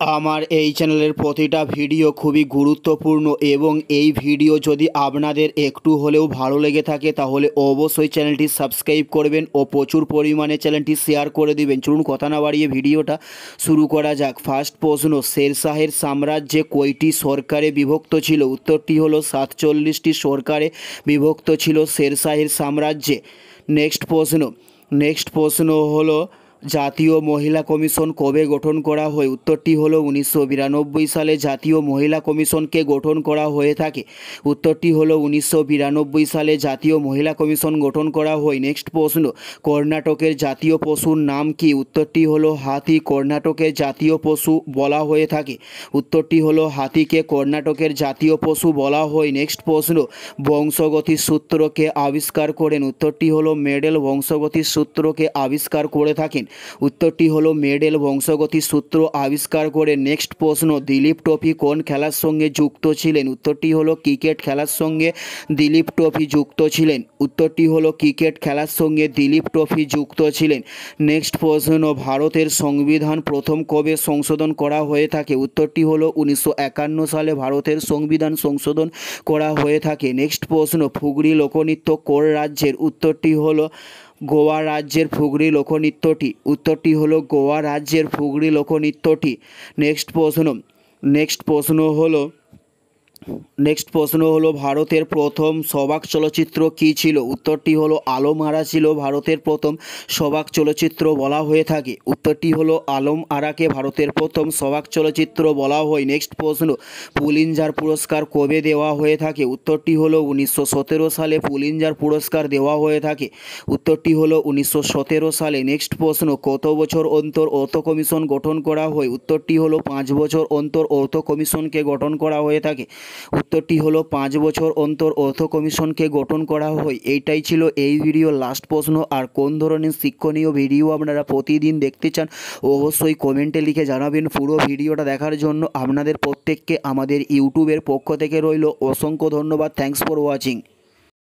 আমার এই চ্যানেলের প্রতিটা ভিডিও খুবই গুরুত্বপূর্ণ এবং এই ভিডিও যদি আপনাদের একটু হলেও ভালো লেগে থাকে তাহলে অবশ্যই চ্যানেলটি সাবস্ক্রাইব করবেন ও প্রচুর পরিমাণে চ্যানেলটি শেয়ার করে দিবেন। চলুন কথা না বাড়িয়ে ভিডিওটা শুরু করা যাক। ফার্স্ট প্রশ্ন, শেরশাহের সাম্রাজ্যে কয়টি সরকারে বিভক্ত ছিল? উত্তরটি হলো 47টি সরকারে বিভক্ত ছিল শেরশাহের সাম্রাজ্যে। নেক্সট প্রশ্ন হলো জাতীয় মহিলা কমিশন কবে গঠন করা হয়? উত্তরটি হলো 1992 সালে জাতীয় মহিলা কমিশনকে গঠন করা হয়ে থাকে। উত্তরটি হলো 1992 সালে জাতীয় মহিলা কমিশন গঠন করা হয়। নেক্সট প্রশ্ন, কর্ণাটকের জাতীয় পশুর নাম কি? উত্তরটি হলো হাতি। কর্ণাটকের জাতীয় পশু বলা হয়ে থাকে। উত্তরটি হলো হাতিকে কর্ণাটকের জাতীয় পশু বলা হয়। নেক্সট প্রশ্ন, বংশগতির সূত্রকে আবিষ্কার করেন? উত্তরটি হলো মেডেল বংশগতির সূত্রকে আবিষ্কার করে থাকেন। উত্তরটি হলো মেডেল বংশগতির সূত্র আবিষ্কার করে। নেক্সট প্রশ্ন, দিলীপ ট্রফি কোন খেলার সঙ্গে যুক্ত ছিলেন? উত্তরটি হলো ক্রিকেট খেলার সঙ্গে দিলীপ ট্রফি যুক্ত ছিলেন। উত্তরটি হলো ক্রিকেট খেলার সঙ্গে দিলীপ ট্রফি যুক্ত ছিলেন। নেক্সট প্রশ্ন, ভারতের সংবিধান প্রথম কবে সংশোধন করা হয়ে থাকে? উত্তরটি হলো 1951 সালে ভারতের সংবিধান সংশোধন করা হয়ে থাকে। নেক্সট প্রশ্ন, ফুগড়ি লোকনৃত্য কোন রাজ্যের? উত্তরটি হলো গোয়া রাজ্যের ফুগড়ি লোকনৃত্যটি। উত্তরটি হলো গোয়া রাজ্যের ফুগড়ি লোকনৃত্যটি। নেক্সট প্রশ্ন হলো ভারতের প্রথম সবাক চলচ্চিত্র কী ছিল? উত্তরটি হলো আলম আরা ছিল ভারতের প্রথম সবাক চলচ্চিত্র বলা হয়ে থাকে। উত্তরটি হলো আলম আরাকে ভারতের প্রথম সবাক চলচ্চিত্র বলা হয়। নেক্সট প্রশ্ন, পুলিৎজার পুরস্কার কবে দেওয়া হয়ে থাকে? উত্তরটি হলো 1917 সালে পুলিৎজার পুরস্কার দেওয়া হয়ে থাকে। উত্তরটি হলো 1917 সালে। নেক্সট প্রশ্ন, কত বছর অন্তর অর্থ কমিশন গঠন করা হয়? উত্তরটি হলো 5 বছর অন্তর অর্থ কমিশনকে গঠন করা হয়ে থাকে। উত্তরটি হলো 5 বছর অন্তর অর্থ কমিশনকে গঠন করা হয়। এইটাই ছিল এই ভিডিওর লাস্ট প্রশ্ন। আর কোন ধরনের শিক্ষণীয় ভিডিও আপনারা প্রতিদিন দেখতে চান অবশ্যই কমেন্টে লিখে জানাবেন। পুরো ভিডিওটা দেখার জন্য আপনাদের প্রত্যেককে আমাদের ইউটিউবের পক্ষ থেকে রইল অসংখ্য ধন্যবাদ। Thanks for watching.